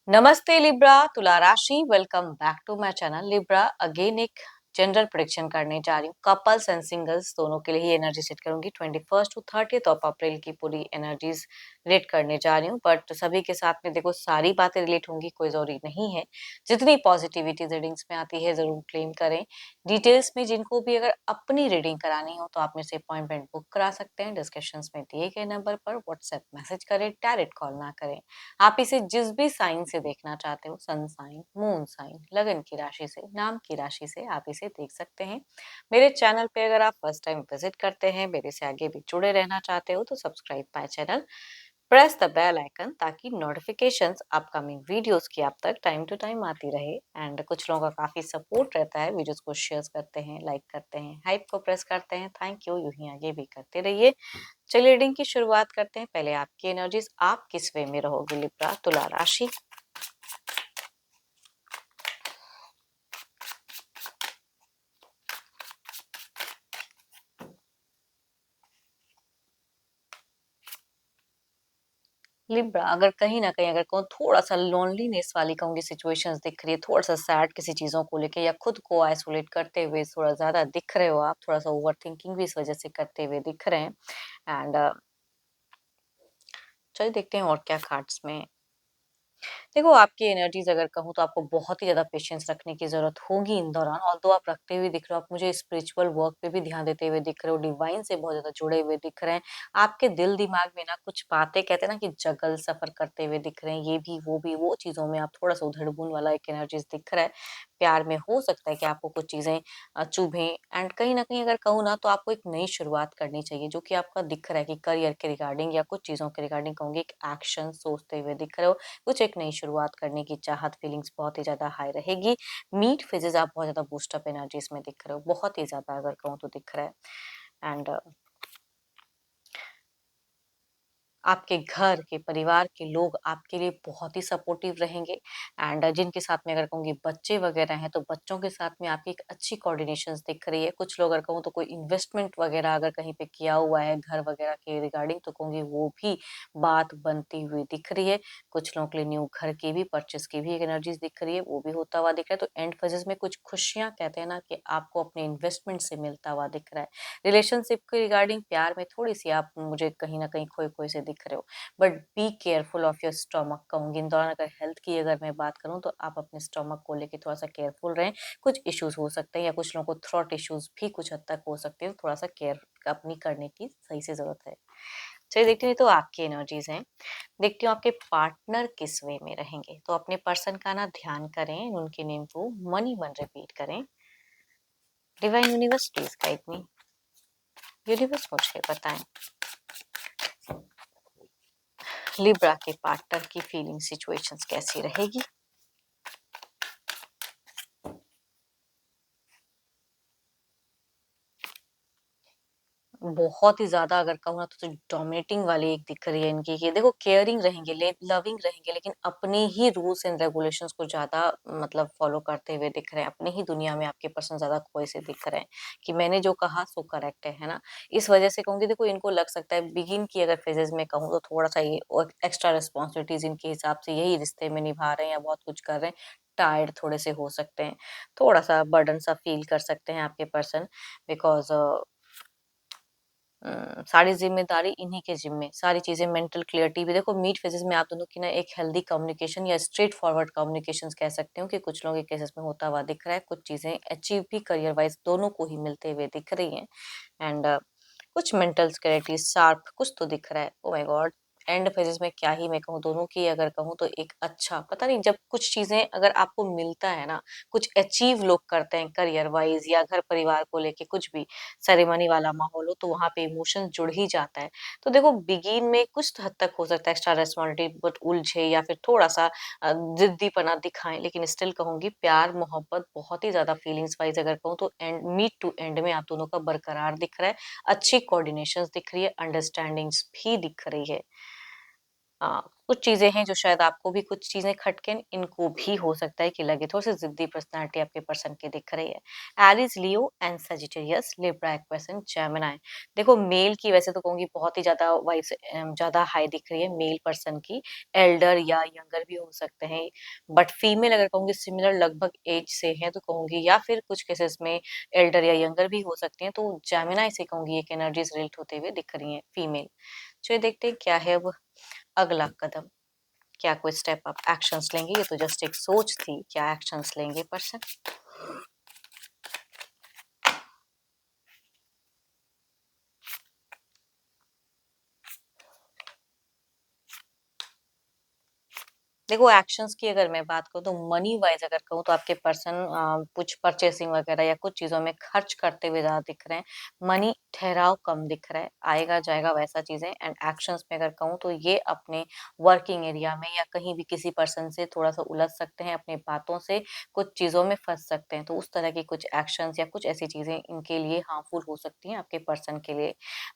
नमस्ते लिब्रा, तुला राशि। Welcome back to my channel Libra. Again एक जनरल प्रेडिक्शन करने जा रही हूँ। कपल्स एंड सिंगल्स दोनों के लिए ही एनर्जी सेट करूंगी। 21 टू 30 ऑफ अप्रैल की पूरी एनर्जीज रेट करने जा रही हूँ। बट सभी के साथ में देखो सारी बातें रिलेट होंगी, कोई जरूरी नहीं है। जितनी पॉजिटिविटी रीडिंग्स में आती है जरूर क्लेम करें। डिटेल्स में जिनको भी अगर अपनी रीडिंग करानी हो तो आप मेरे से अपॉइंटमेंट बुक करा सकते हैं। डिस्क्रिप्शन में दिए गए नंबर पर व्हाट्सएप मैसेज करें, डायरेक्ट कॉल ना करें। आप इसे जिस भी साइन से देखना चाहते हो, सन साइन, मून साइन, लगन की राशि से, नाम की राशि से आप इसे देख सकते हैं। मेरे चैनल पे अगर आप फर्स्ट टाइम विजिट करते हैं, मेरे से आगे भी जुड़े रहना चाहते हो तो subscribe my channel, press the bell icon ताकि नोटिफिकेशंस अपकमिंग वीडियोस की आप तक टाइम टू टाइम आती रहे। एंड कुछ लोगों का काफी सपोर्ट रहता है, वीडियोस को शेयर करते हैं, लाइक करते हैं, हाइप को प्रेस करते हैं। थैंक यू, यूं ही आगे भी करते रहिए। चलिए रीडिंग की शुरुआत करते हैं। पहले आपकी एनर्जीज, आप किस वे में रहोगे लिब्रा, तुला राशि। लिब्रा, अगर कहीं ना कहीं अगर कहूँ थोड़ा सा लोनलीनेस वाली कहूंगी सिचुएशंस दिख रही है, थोड़ा सा सैड किसी चीजों को लेके या खुद को आइसोलेट करते हुए थोड़ा ज्यादा दिख रहे हो, आप थोड़ा सा ओवर थिंकिंग भी इस वजह से करते हुए दिख रहे हैं। एंड चलिए देखते हैं और क्या कार्ड्स में। देखो आपकी एनर्जीज अगर कहूँ तो आपको बहुत ही ज्यादा पेशेंस रखने की जरूरत होगी इन दौरान। और दो आप रखते हुए दिख रहे हो, आप मुझे स्पिरिचुअल वर्क पे भी ध्यान देते हुए दिख रहे हो, डिवाइन से बहुत ज्यादा जुड़े हुए दिख रहे हैं। आपके दिल दिमाग में ना कुछ बातें कहते हैं ना कि जगल सफर करते हुए दिख रहे हैं, ये भी वो चीजों में आप थोड़ा सा उधड़-बुन वाला एक एनर्जीज दिख रहा है। प्यार में हो सकता है कि आपको कुछ चीजें चुभें। एंड कहीं ना कहीं अगर कहूँ ना तो आपको एक नई शुरुआत करनी चाहिए, जो कि आपका दिख रहा है कि करियर के रिगार्डिंग या कुछ चीजों के रिगार्डिंग कहूंगी एक एक्शन सोचते हुए दिख रहे हो। कुछ एक नई शुरुआत करने की चाहत, फीलिंग्स बहुत ही ज्यादा हाई रहेगी। मीट फिजेस आप बहुत ज्यादा बूस्टअप एनर्जीज में दिख रहे हो, बहुत ही ज्यादा अगर कहूँ तो दिख रहा है। एंड आपके घर के परिवार के लोग आपके लिए बहुत ही सपोर्टिव रहेंगे। एंड जिनके साथ में अगर कहूँगी बच्चे वगैरह हैं तो बच्चों के साथ में आपकी एक अच्छी कोऑर्डिनेशन दिख रही है। कुछ लोग अगर कहूँ तो कोई इन्वेस्टमेंट वगैरह अगर कहीं पे किया हुआ है घर वगैरह के रिगार्डिंग तो कहूँगी वो भी बात बनती हुई दिख रही है। कुछ लोगों के लिए न्यू घर की भी परचेस की भी एक एनर्जीज दिख रही है, वो भी होता हुआ दिख रहा है। तो एंड फेजेस में कुछ खुशियां कहते हैं ना कि आपको अपने इन्वेस्टमेंट से मिलता हुआ दिख रहा है। रिलेशनशिप के रिगार्डिंग प्यार में थोड़ी सी आप मुझे कहीं ना कहीं खोए खोए से दिख रहे हो। But be careful of your stomach कहूंगी इन दौरान। अगर हेल्थ की अगर मैं बात करूं तो आप अपने स्टोमक को लेके थोड़ा सा केयरफुल रहें। कुछ इश्यूज हो सकते हैं या कुछ लोगों को थ्रोट इश्यूज भी कुछ हद तक हो सकते हैं, तो थोड़ा सा केयर अपनी करने की सही से जरूरत है। चलिए देखते हैं तो आपकी एनर्जीज हैं। देखती हूँ आपके पार्टनर किस वे में रहेंगे। तो अपने पर्सन का ना ध्यान करें, उनके नेम को मनी मन रिपीट करें। Divine universe please guide me. Universe मुझे बताएं लिब्रा के पार्टनर की फीलिंग सिचुएशंस कैसी रहेगी। बहुत ही ज़्यादा अगर कहूँ ना तो डोमिनेटिंग वाली एक दिख रही है इनकी कि देखो केयरिंग रहेंगे, लविंग रहेंगे, लेकिन अपने ही रूल्स एंड रेगुलेशंस को ज़्यादा मतलब फॉलो करते हुए दिख रहे हैं। अपने ही दुनिया में आपके पर्सन ज़्यादा खोए से दिख रहे हैं कि मैंने जो कहा सो करेक्ट है ना। इस वजह से कहूँगी देखो इनको लग सकता है बिगिन की अगर फेजेस में कहूँ तो थोड़ा सा ये एक्स्ट्रा रिस्पॉन्सिबिलिटीज इनके हिसाब से यही रिश्ते में निभा रहे हैं या बहुत कुछ कर रहे हैं। टायर्ड थोड़े से हो सकते हैं, थोड़ा सा बर्डन सा फील कर सकते हैं आपके पर्सन। बिकॉज सारी ज़िम्मेदारी इन्हीं के ज़िम्मे, सारी चीज़ें मेंटल क्लैरिटी भी देखो मीट फेजेस में आप दोनों की ना एक हेल्दी कम्युनिकेशन या स्ट्रेट फॉरवर्ड कम्युनिकेशंस कह सकते हो कि कुछ लोगों के केसेस में होता हुआ दिख रहा है। कुछ चीज़ें अचीव भी करियर वाइज़ दोनों को ही मिलते हुए दिख रही हैं। एंड कुछ मेंटल क्लैरिटी शार्प कुछ तो दिख रहा है। Oh my God! And phases में क्या ही मैं कहूँ, दोनों की अगर कहूँ तो एक अच्छा पता नहीं, जब कुछ चीज़ें अगर आपको मिलता है ना, कुछ अचीव लोग करते हैं करियर वाइज़ या घर परिवार को लेके कुछ भी, सेरेमनी वाला माहौल हो तो वहाँ पे इमोशन जुड़ ही जाता है। तो देखो बिगिन में कुछ हद तक हो सकता है एक्स्ट्रा रिस्पॉन्सिबिलिटी बट उलझे या फिर थोड़ा-सा ज़िद्दीपना दिखाएँ, लेकिन स्टिल कहूँगी प्यार मोहब्बत बहुत ही ज़्यादा फीलिंग्स वाइज़ अगर कहूँ तो एंड मीट टू एंड में आप दोनों का बरकरार दिख रहा है। अच्छी कोऑर्डिनेशंस दिख रही है, अंडरस्टैंडिंग्स भी दिख रही है। हाँ। कुछ चीजें हैं जो शायद आपको भी कुछ चीजें खटके, इनको भी हो सकता है कि लगे, थोड़ी सी जिद्दी पर्सनालिटी आपके पर्सन की दिख रही है। Aries, Leo and Sagittarius, Libra, Aquarius and Gemini. देखो मेल की वैसे तो कहूंगी बहुत ही ज्यादा वाइब्स ज्यादा हाई दिख रही है मेल पर्सन की, एल्डर या यंगर भी हो सकते हैं, बट फीमेल अगर कहूंगी सिमिलर लगभग एज से है तो कहूंगी, या फिर कुछ केसेस में एल्डर या यंगर भी हो सकती हैं, तो जेमिनी से कहूंगी एक एनर्जीज रिलेट होते हुए दिख रही है फीमेल। चलिए देखते हैं क्या है अब अगला कदम, क्या कोई स्टेप अप एक्शंस लेंगे, ये तो जस्ट एक सोच थी, क्या एक्शंस लेंगे पर्सन। देखो एक्शंस की अगर मैं बात करूँ तो मनी वाइज अगर कहूँ तो आपके पर्सन कुछ परचेसिंग वगैरह या कुछ चीजों में खर्च करते हुए ज्यादा दिख रहे हैं, मनी ठहराव कम दिख रहा है, आएगा जाएगा वैसा चीजें। एंड एक्शंस में अगर कहूँ तो ये अपने वर्किंग एरिया में या कहीं भी किसी पर्सन से थोड़ा सा उलझ सकते हैं, अपनी बातों से कुछ चीजों में फंस सकते हैं, तो उस तरह की कुछ एक्शंस या कुछ ऐसी चीजें इनके लिए हार्मफुल हो सकती हैं आपके पर्सन के लिए।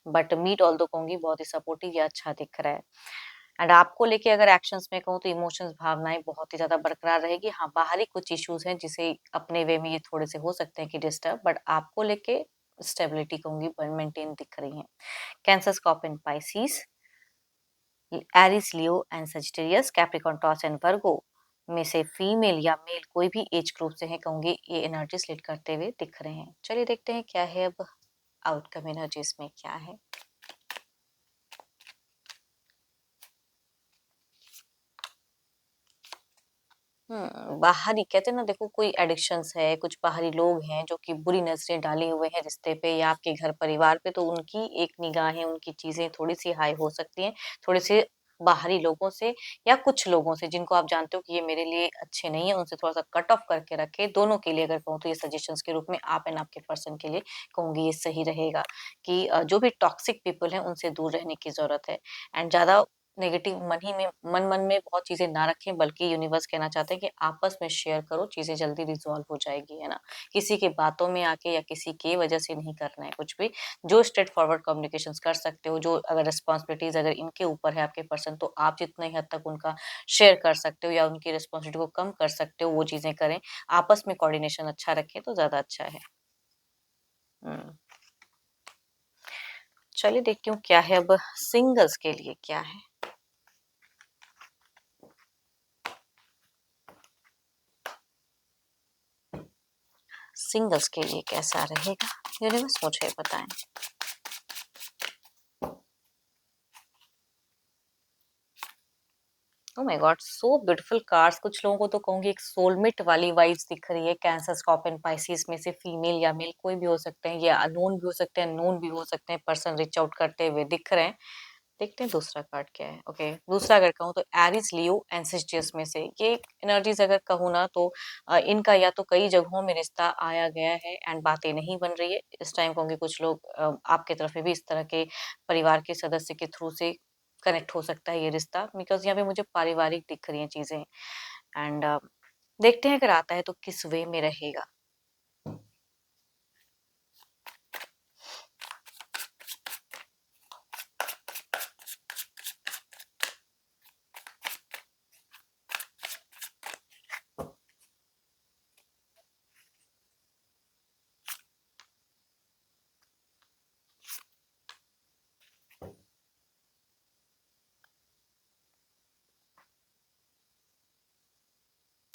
बट मीट ऑल दो कहूंगी बहुत ही सपोर्टिव या अच्छा दिख रहा है। एंड आपको लेके अगर एक्शंस में कहूँ तो इमोशंस भावनाएं बहुत ही ज्यादा बरकरार रहेगी। हाँ, बाहरी कुछ इश्यूज हैं जिसे अपने वे में ये थोड़े से हो सकते हैं कि डिस्टर्ब, बट आपको लेके स्टेबिलिटी कहूंगी मेंटेन दिख रही है। Cancer, Scorpion, Pisces, Aries, Leo and Sagittarius, Capricorn, Taurus and Virgo में से फीमेल या मेल कोई भी एज ग्रुप से है कहूंगी ये एनर्जी स्लिट करते हुए दिख रहे हैं। चलिए देखते हैं क्या है अब आउटकम एनर्जीज में क्या है। बाहरी कहते हैं ना, देखो कोई एडिक्शंस है, कुछ बाहरी लोग हैं जो कि बुरी नजरें डाले हुए हैं रिश्ते पे या आपके घर परिवार पे, तो उनकी एक निगाहें, उनकी चीजें थोड़ी सी हाई हो सकती हैं, थोड़े से बाहरी लोगों से या कुछ लोगों से जिनको आप जानते हो कि ये मेरे लिए अच्छे नहीं है, उनसे थोड़ा सा कट ऑफ करके रखे। दोनों के लिए अगर कहूँ तो ये सजेशंस के रूप में आप एंड आपके पर्सन के लिए कहूंगी ये सही रहेगा कि जो भी टॉक्सिक पीपल हैं उनसे दूर रहने की जरूरत है। एंड ज्यादा नेगेटिव मन ही में मन में बहुत चीजें ना रखें, बल्कि यूनिवर्स कहना चाहते हैं कि आपस में शेयर करो, चीजें जल्दी रिजॉल्व हो जाएगी, है ना। किसी के बातों में आके या किसी के वजह से नहीं करना है कुछ भी। जो स्ट्रेट फॉरवर्ड कम्युनिकेशन कर सकते हो, जो अगर रिस्पॉन्सिबिलिटीज अगर इनके ऊपर है आपके पर्सन, तो आप जितने हद तक उनका शेयर कर सकते हो या उनकी रिस्पॉन्सिबिलिटी को कम कर सकते हो वो चीजें करें। आपस में कोऑर्डिनेशन अच्छा रखें तो ज्यादा अच्छा है। हम्म चलिए देखती हूँ क्या है अब सिंगल्स के लिए क्या है। सिंगल्स के लिए कैसा रहेगा, यूनिवर्स मुझे बताएं। Oh my God, so beautiful cards. कुछ लोगों को तो कहूंगी एक सोलमेट वाली वाइब्स दिख रही है। कैंसर, स्कॉर्पियन, पाइसिस में से फीमेल या मेल कोई भी हो सकते हैं, या अननोन भी हो सकते हैं, नोन भी हो सकते हैं, पर्सन रीच आउट करते हुए दिख रहे हैं। देखते हैं दूसरा कार्ड क्या है। ओके, दूसरा अगर कहूँ तो एरिस, लियो एंड सेजिटेरियस में से ये एनर्जीज अगर कहूँ ना तो इनका या तो कई जगहों में रिश्ता आया गया है एंड बातें नहीं बन रही है। इस टाइम कहूँगी कुछ लोग आपके तरफ में भी इस तरह के परिवार के सदस्य के थ्रू से कनेक्ट हो सकता है ये रिश्ता, बिकॉज यहाँ पे मुझे पारिवारिक दिख रही हैं चीजें। एंड देखते हैं अगर आता है तो किस वे में रहेगा।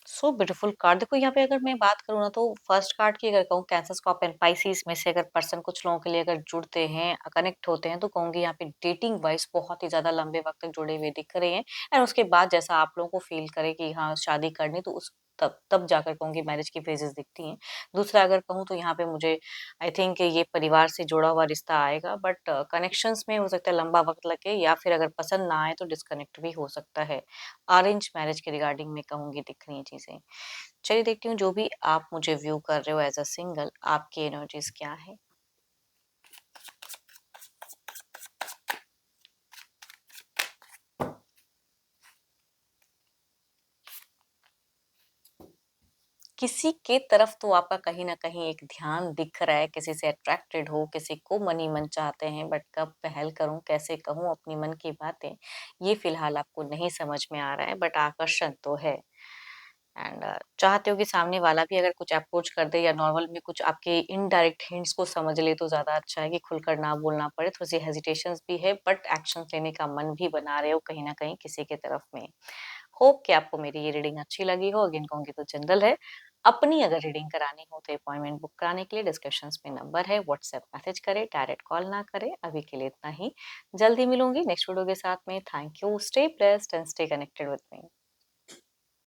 So beautiful card. देखो यहाँ पे अगर मैं बात करूँ ना तो फर्स्ट कार्ड की अगर कहूँ कैंसर, स्कॉर्पियन, पाइसिस में से अगर पर्सन कुछ लोगों के लिए अगर जुड़ते हैं, कनेक्ट होते हैं, तो कहूंगी यहाँ पे डेटिंग वाइज बहुत ही ज्यादा लंबे वक्त तक जुड़े हुए दिख रहे हैं। एंड उसके बाद जैसा आप लोगों को फील करे कि हाँ शादी करनी, तो उस तब तब जाकर कहूंगी मैरिज की फेजेस दिखती हैं। दूसरा अगर कहूँ तो यहाँ पे मुझे आई थिंक ये परिवार से जुड़ा हुआ रिश्ता आएगा, बट कनेक्शंस में हो सकता है लंबा वक्त लगे, या फिर अगर पसंद ना आए तो डिस्कनेक्ट भी हो सकता है। अरेंज मैरिज के रिगार्डिंग में कहूंगी दिख रही हैं चीजें। चलिए देखती हूँ जो भी आप मुझे व्यू कर रहे हो एज अ सिंगल, आपकी एनर्जीज क्या है। किसी के तरफ तो आपका कहीं न कहीं एक ध्यान दिख रहा है, किसी से अट्रैक्टेड हो, किसी को मन ही मन चाहते हैं, बट कब पहल करूँ, कैसे कहूँ अपनी मन की बातें, ये फ़िलहाल आपको नहीं समझ में आ रहा है, बट आकर्षण तो है। एंड चाहते हो कि सामने वाला भी अगर कुछ अप्रोच कर दे या नॉर्मल में कुछ आपके इनडायरेक्ट हिंट्स को समझ ले तो ज़्यादा अच्छा है कि खुलकर ना बोलना पड़े। थोड़ी-सी हेजिटेशंस भी है बट एक्शंस लेने का मन भी बना रहे हो कहीं न कहीं किसी की तरफ में। होप कि आपको मेरी ये रीडिंग अच्छी लगी हो। अगेन कहूँगी तो जनरल है। अपनी अगर रीडिंग करानी हो तो अपॉइंटमेंट बुक कराने के लिए डिस्क्रिप्शंस में नंबर है, व्हाट्सएप मैसेज करें, डायरेक्ट कॉल ना करें। अभी के लिए इतना ही। जल्दी मिलूँगी नेक्स्ट वीडियो के साथ में। Thank you. Stay blessed and stay connected with me.